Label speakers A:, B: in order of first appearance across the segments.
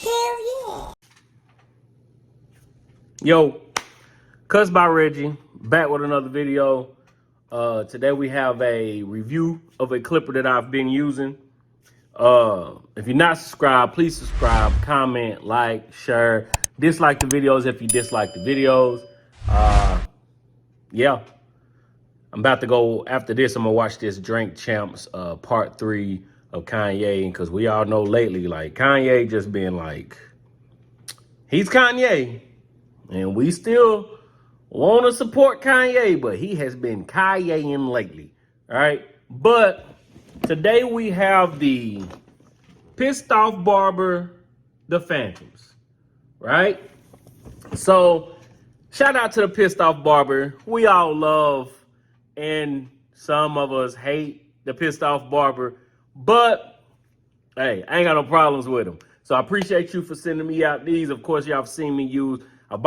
A: Hell yeah.
B: Yo, Cuts by Reggie, back with another video. Today we have a review of a clipper that I've been using. If you're not subscribed, please subscribe, comment, like, share, dislike the videos if you dislike the videos. Yeah, I'm about to go after this. I'm gonna watch this Drink Champs part 3 of Kanye, because we all know lately, like, Kanye just been like, he's Kanye, and we still want to support Kanye, but he has been Kanyeing lately. All right. But today we have the Pissed Off Barber, the Phantoms. Right. So shout out to the Pissed Off Barber. We all love, and some of us hate, the Pissed Off Barber. But hey, I ain't got no problems with him. So I appreciate you for sending me out these. Of course, y'all have seen me use. I've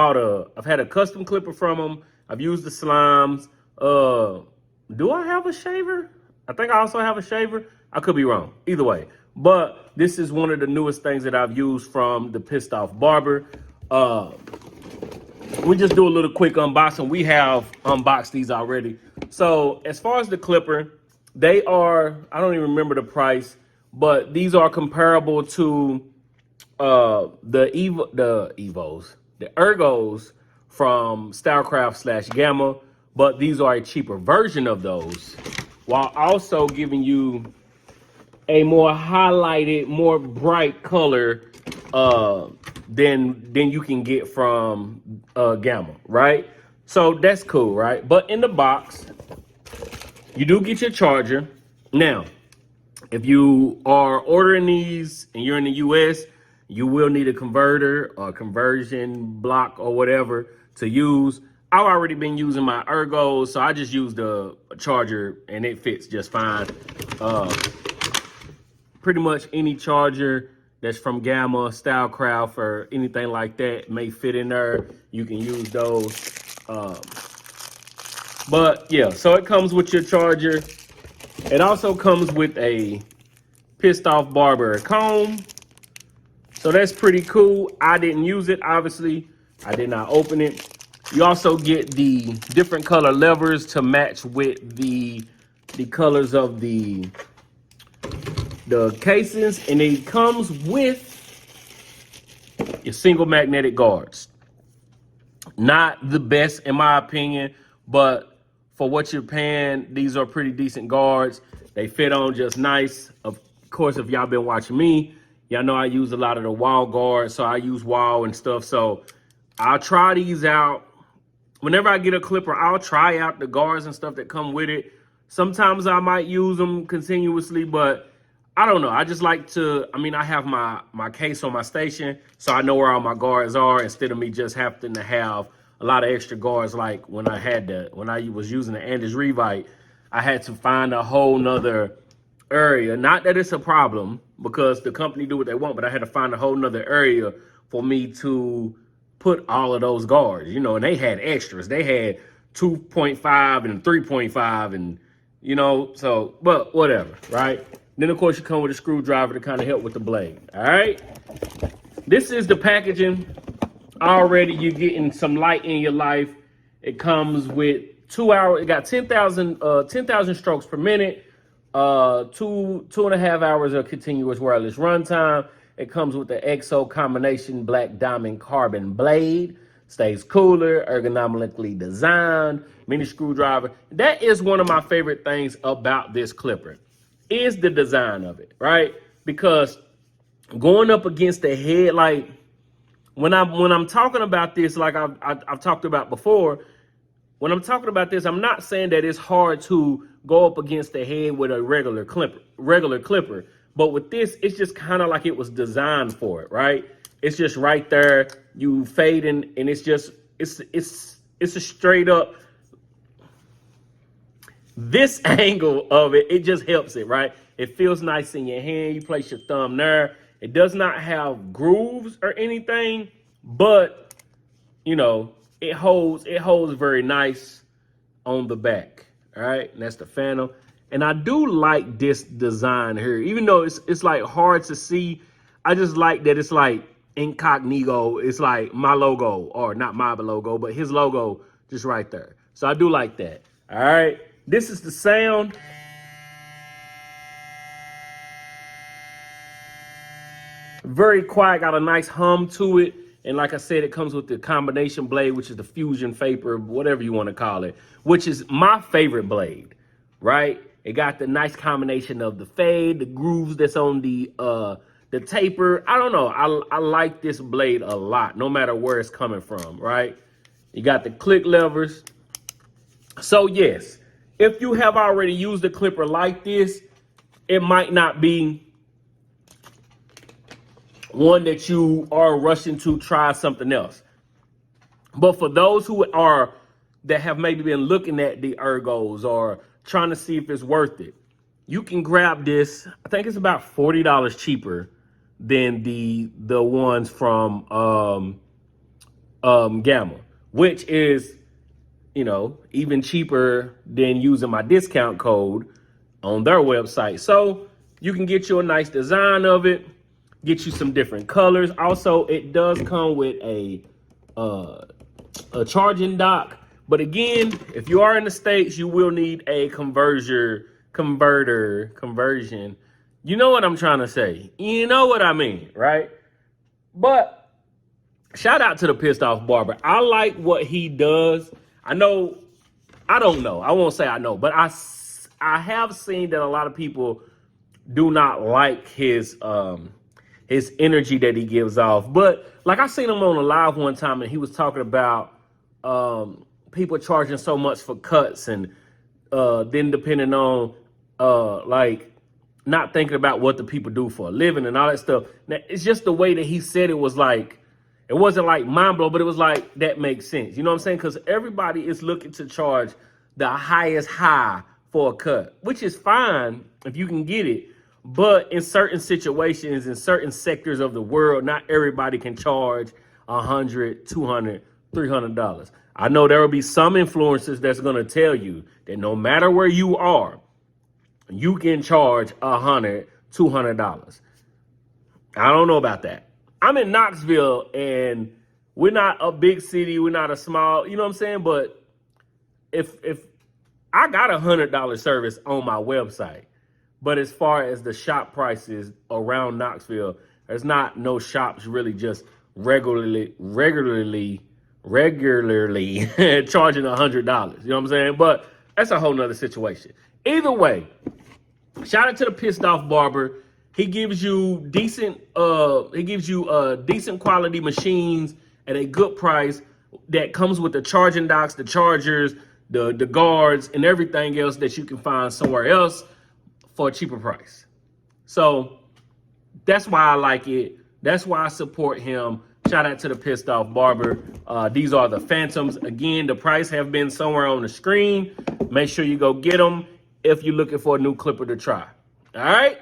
B: had a custom clipper from him. I've used the slimes. Do I have a shaver? I think I also have a shaver. I could be wrong. Either way. But this is one of the newest things that I've used from the Pissed Off Barber. We just do a little quick unboxing. We have unboxed these already. So as far as the clipper, they are, I don't even remember the price, but these are comparable to the Ergos from Stylecraft / Gamma, but these are a cheaper version of those, while also giving you a more highlighted, more bright color than you can get from Gamma, right? So that's cool, right? But in the box, you do get your charger. Now, if you are ordering these and you're in the US, you will need a converter or conversion block or whatever to use. I've already been using my Ergos, so I just used a charger and it fits just fine. Pretty much any charger that's from Gamma, Stylecraft, or anything like that may fit in there. You can use those. But yeah, so it comes with your charger. It also comes with a Pissed Off Barber comb. So that's pretty cool. I didn't use it, obviously. I did not open it. You also get the different color levers to match with the colors of the casings, and it comes with your single magnetic guards. Not the best in my opinion, but for what you're paying, these are pretty decent guards. They fit on just nice. Of course, if y'all been watching me, y'all know I use a lot of the wall guards, so I use wall and stuff. So I'll try these out. Whenever I get a clipper, I'll try out the guards and stuff that come with it. Sometimes I might use them continuously, but I don't know. I just like to, I have my case on my station, so I know where all my guards are, instead of me just having to have a lot of extra guards. Like when I was using the Anders Revite, I had to find a whole nother area. Not that it's a problem, because the company do what they want, but I had to find a whole nother area for me to put all of those guards, and they had extras. They had 2.5 and 3.5 and, so, but whatever, right? Then, of course, you come with a screwdriver to kind of help with the blade, all right? This is the packaging. Already you're getting some light in your life. It comes with 2 hours. It got 10,000 strokes per minute, 2.5 hours of continuous wireless runtime. It comes with the EXO combination black diamond carbon blade. Stays cooler, ergonomically designed, mini screwdriver. That is one of my favorite things about this clipper, is the design of it, right? Because going up against the head, like when I'm talking about this, like I've talked about before, when I'm talking about this, I'm not saying that it's hard to go up against the head with a regular clipper. But with this, it's just kind of like it was designed for it, right? It's just right there. You fade in, and it's a straight up. This angle of it, it just helps it, right? It feels nice in your hand. You place your thumb there. It does not have grooves or anything, but it holds very nice on the back. All right, and that's the Phantom. And I do like this design here, even though it's like hard to see. I just like that it's like incognito. It's like my logo, or not my logo, but his logo just right there. So I do like that. All right. This is the sound. Very quiet, got a nice hum to it. And like I said, it comes with the combination blade, which is the fusion vapor, whatever you want to call it, which is my favorite blade, right? It got the nice combination of the fade, the grooves that's on the taper. I don't know. I like this blade a lot, no matter where it's coming from, right? You got the click levers. So yes, if you have already used a clipper like this, it might not be one that you are rushing to try something else. But for those that have maybe been looking at the ergos or trying to see if it's worth it, you can grab this. I think it's about $40 cheaper than the ones from Gamma, which is, you know, even cheaper than using my discount code on their website. So you can get you a nice design of it, get you some different colors. Also, it does come with a charging dock. But again, if you are in the States, you will need a conversion. You know what I'm trying to say. You know what I mean, right? But shout out to the Pissed Off Barber. I like what he does. I don't know. I won't say I know, but I have seen that a lot of people do not like his energy that he gives off. But like, I seen him on a live one time, and he was talking about people charging so much for cuts, and then depending on like not thinking about what the people do for a living and all that stuff. Now, it's just the way that he said it was like, it wasn't like mind blow, but it was like, that makes sense. You know what I'm saying? Because everybody is looking to charge the highest high for a cut, which is fine if you can get it. But in certain situations, in certain sectors of the world, not everybody can charge $100, $200, $300. I know there will be some influencers that's going to tell you that no matter where you are, you can charge $100, $200. I don't know about that. I'm in Knoxville, and we're not a big city. We're not a small, you know what I'm saying? But if I got $100 service on my website, but as far as the shop prices around Knoxville, there's not no shops really just regularly charging $100. You know what I'm saying? But that's a whole nother situation. Either way, shout out to the Pissed Off Barber. He gives you decent quality machines at a good price that comes with the charging docks, the chargers, the guards, and everything else that you can find somewhere else for a cheaper price. So that's why I like it. That's why I support him. Shout out to the Pissed Off Barber. These are the Phantoms. Again, the price have been somewhere on the screen. Make sure you go get them if you're looking for a new clipper to try. All right?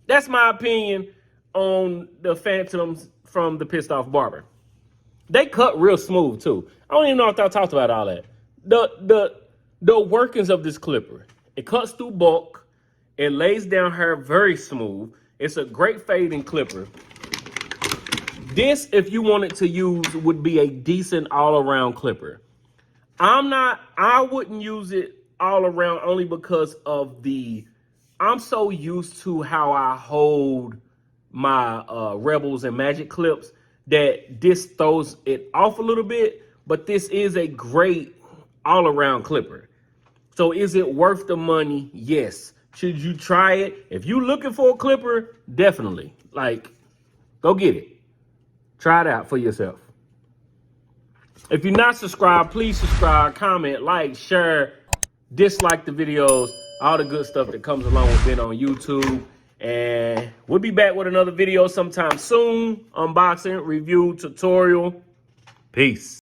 B: That's my opinion on the Phantoms from the Pissed Off Barber. They cut real smooth too. I don't even know if I talked about all that. The workings of this clipper. It cuts through bulk. It lays down hair very smooth. It's a great fading clipper. This, if you wanted to use, would be a decent all-around clipper. I wouldn't use it all around only because of I'm so used to how I hold my Rebels and Magic clips that this throws it off a little bit, but this is a great all-around clipper. So is it worth the money? Yes. Should you try it? If you're looking for a clipper, definitely. Like, go get it. Try it out for yourself. If you're not subscribed, please subscribe, comment, like, share, dislike the videos, all the good stuff that comes along with being on YouTube. And we'll be back with another video sometime soon. Unboxing, review, tutorial. Peace.